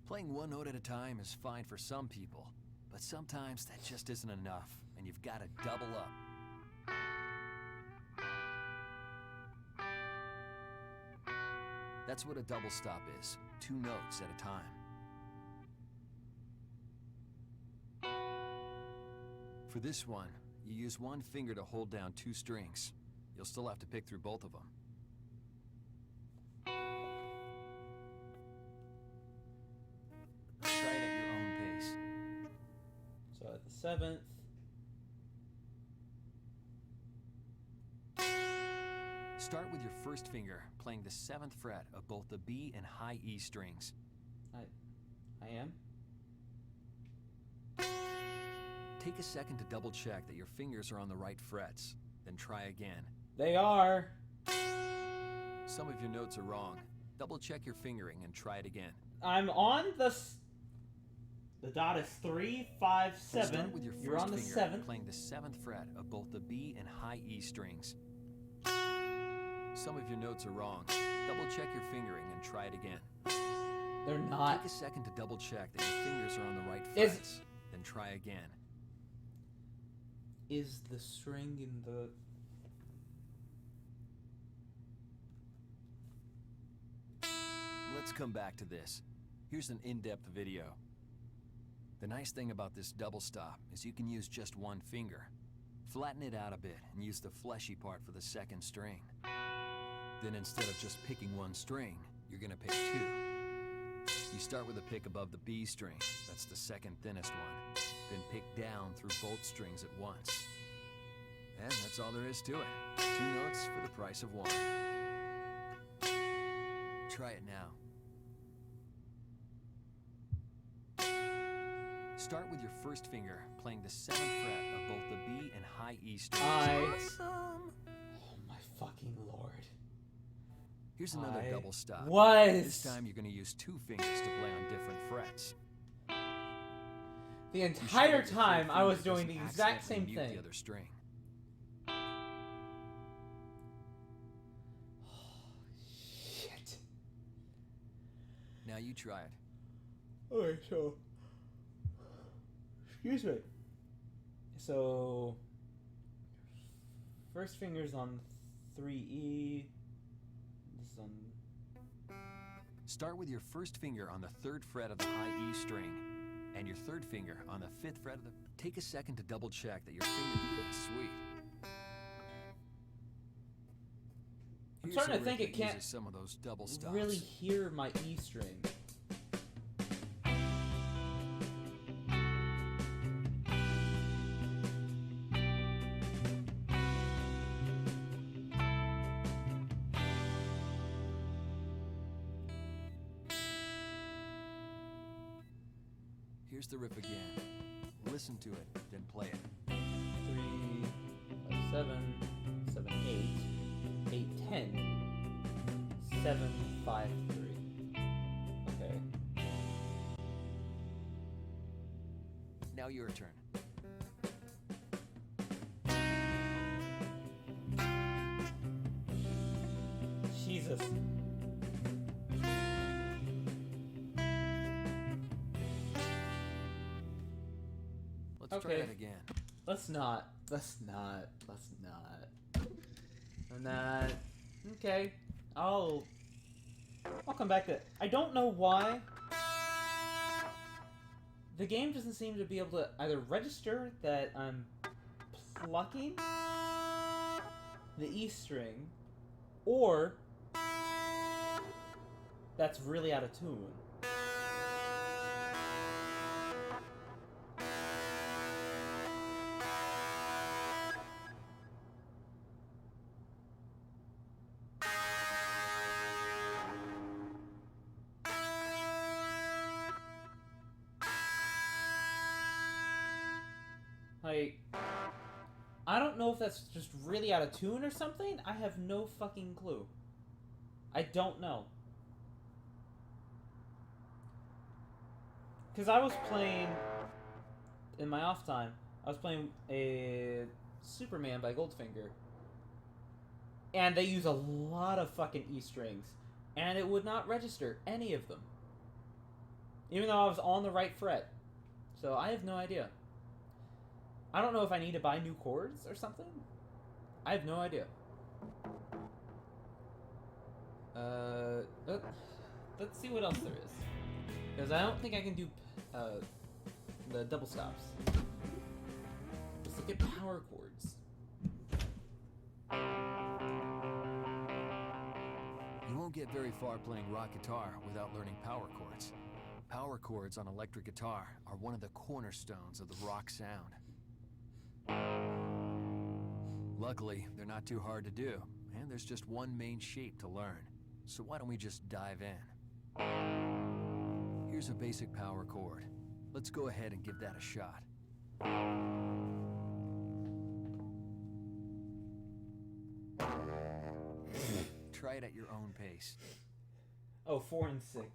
Playing one note at a time is fine for some people, but sometimes that just isn't enough, and you've got to double up. That's what a double stop is, 2 notes at a time. For this one, you use one finger to hold down 2 strings. You'll still have to pick through both of them. Try it at your own pace. So at the 7th. Start with your first finger, playing the 7th fret of both the B and high E strings. I am? Take a second to double check that your fingers are on the right frets, then try again. They are. Some of your notes are wrong. Double check your fingering and try it again. I'm on the dot is 3, 5, 7. Start with your You're first on the finger, 7th. playing the 7th fret of both the B and high E strings. Some of your notes are wrong. Double check your fingering and try it again. They're not. Take a second to double check that your fingers are on the right frets, then try again. Is the string in the... Let's come back to this. Here's an in-depth video. The nice thing about this double stop is you can use just one finger. Flatten it out a bit and use the fleshy part for the 2nd string. Then instead of just picking one string, you're gonna pick 2. You start with a pick above the B string, that's the 2nd thinnest one. Then pick down through both strings at once. And that's all there is to it. 2 notes for the price of 1. Try it now. Start with your first finger, playing the 7th fret of both the B and high E strings. Awesome. Oh my fucking lord. Here's another double stop. This time you're going to use 2 fingers to play on different frets. The entire time I was doing the exact same thing. The other string. Shit. Now you try it. Okay, so... Excuse me. So... First finger's on 3E. This is on... Start with your first finger on the 3rd fret of the high E string, and your 3rd finger on the 5th fret of the... Take a second to double check that your finger... Sweet. I'm starting to think it can't some of those double stops. really hear my E string. Here's the riff again. Listen to it, then play it. 3, 5, 7, 7, 8, 8, 10, 7, 5, 3. Okay. Now your turn. Jesus. Let's try that again. Let's not. And that... Okay. I'll come back to it. I don't know why. The game doesn't seem to be able to either register that I'm plucking the E string or that's really out of tune. Like, I don't know if that's just really out of tune or something. I have no fucking clue. I don't know. Because I was playing, in my off time, I was playing a Superman by Goldfinger. And they use a lot of fucking E strings. And it would not register any of them. Even though I was on the right fret. So I have no idea. I don't know if I need to buy new chords or something. I have no idea. Let's see what else there is. Because I don't think I can do the double stops. Let's look at power chords. You won't get very far playing rock guitar without learning power chords. Power chords on electric guitar are one of the cornerstones of the rock sound. Luckily, they're not too hard to do, and there's just one main shape to learn. So why don't we just dive in? Here's a basic power chord. Let's go ahead and give that a shot. Try it at your own pace. Oh, 4 and 6.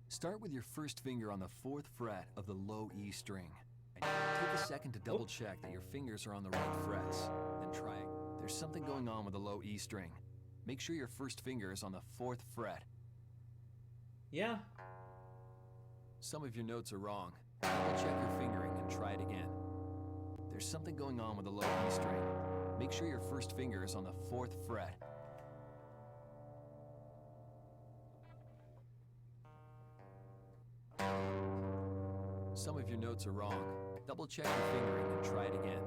Start with your first finger on the 4th fret of the low E string. And take a second to double check that your fingers are on the right frets. Then try it. There's something going on with the low E string. Make sure your first finger is on the 4th fret. Yeah. Some of your notes are wrong. Double check your fingering and try it again. There's something going on with the low E string. Make sure your first finger is on the 4th fret. Some of your notes are wrong. Double check your fingering and try it again.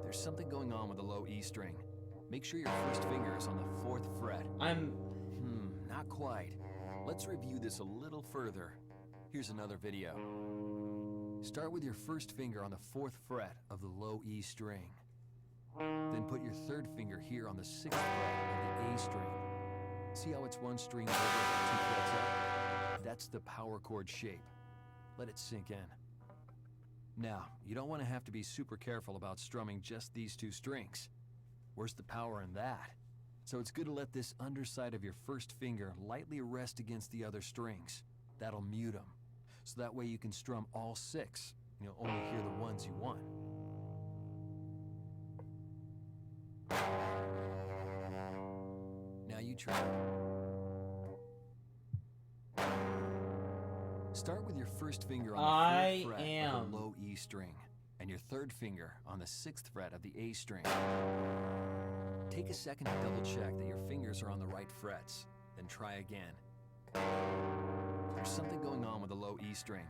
There's something going on with the low E string. Make sure your first finger is on the 4th fret. Not quite. Let's review this a little further. Here's another video. Start with your first finger on the 4th fret of the low E string. Then put your 3rd finger here on the 6th fret of the A string. See how it's one string over and 2 frets up? That's the power chord shape. Let it sink in. Now, you don't want to have to be super careful about strumming just these 2 strings. Where's the power in that? So it's good to let this underside of your first finger lightly rest against the other strings. That'll mute them. So that way you can strum all 6. You'll only hear the ones you want. Now you try. Start with your first finger on the 4th fret of the low E string, and your 3rd finger on the 6th fret of the A string. Take a second to double check that your fingers are on the right frets, then try again. There's something going on with the low E string.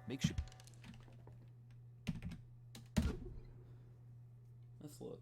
Make sure... Let's look.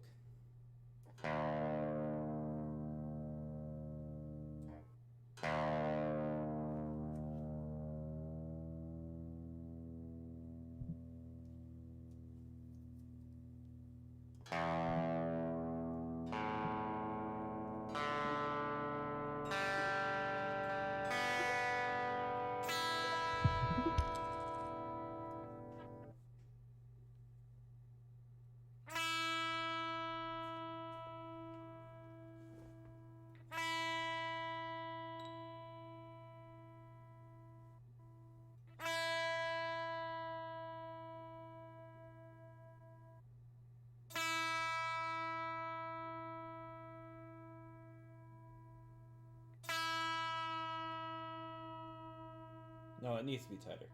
No, it needs to be tighter.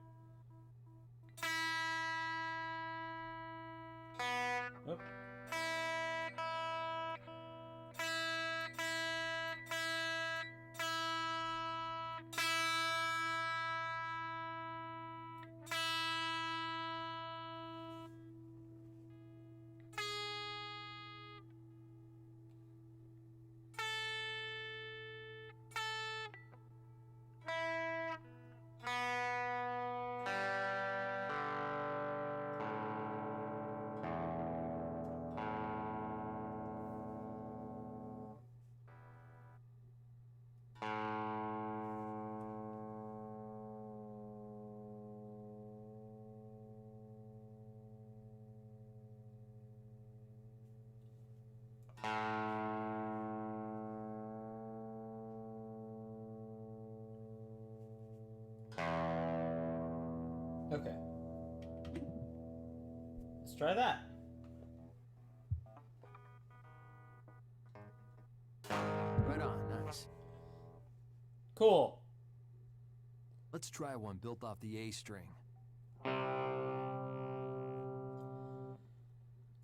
Oh. try that. Right on, nice. Cool. Let's try one built off the A string.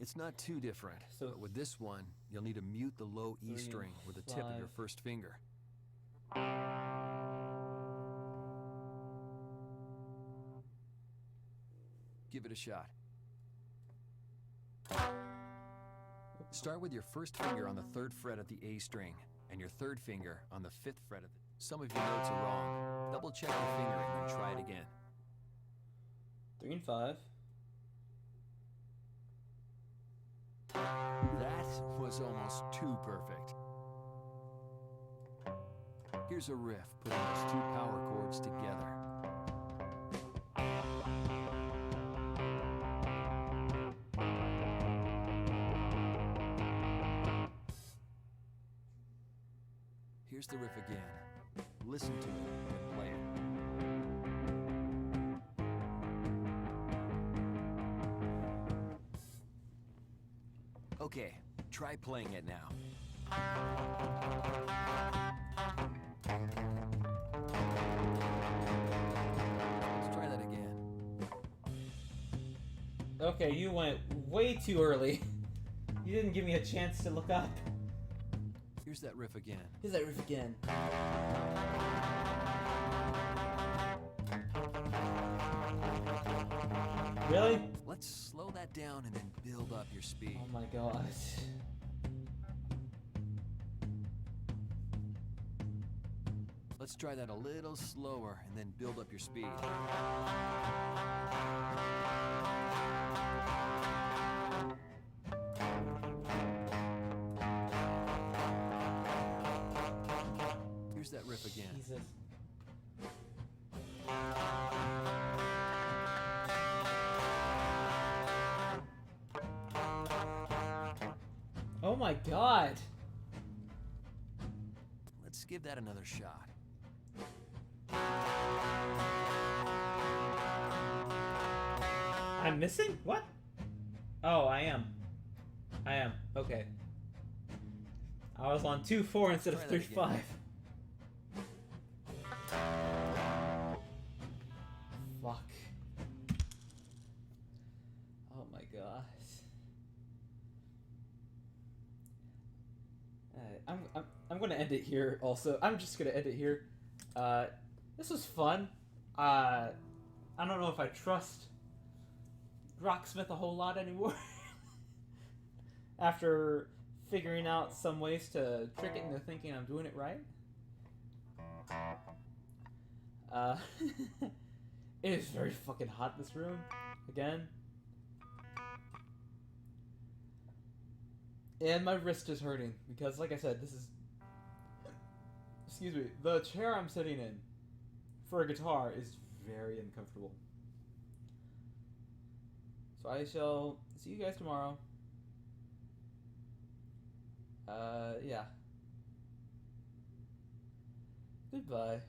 It's not too different, So- but with this one, you'll need to mute the low E 3 and string with the tip of your 5. first finger. Give it a shot. Start with your first finger on the 3rd fret of the A string, and your 3rd finger on the 5th fret of the... Some of your notes are wrong. Double check your finger and then try it again. 3 and 5. That was almost too perfect. Here's a riff putting those 2 power chords together. Here's the riff again. Listen to it and play it. Okay, try playing it now. Let's try that again. Okay, you went way too early. You didn't give me a chance to look up. Here's that riff again. Here's that riff again. Really? Let's slow that down and then build up your speed. Oh my god. Let's try that a little slower and then build up your speed. Here's that riff again. Jesus. Oh my god. Let's give that another shot. I'm missing? What? Oh, I am. I am. Okay. I was on 2-4 instead of Try that 3-5. again. Fuck. Oh my god. I'm gonna end it here. Also, I'm just gonna end it here. This was fun. I don't know if I trust Rocksmith a whole lot anymore. After figuring out some ways to trick it into thinking I'm doing it right. It is very fucking hot in this room. Again. And my wrist is hurting because, like I said, this is... Excuse me. The chair I'm sitting in for a guitar is very uncomfortable. So I shall see you guys tomorrow. Yeah. Goodbye.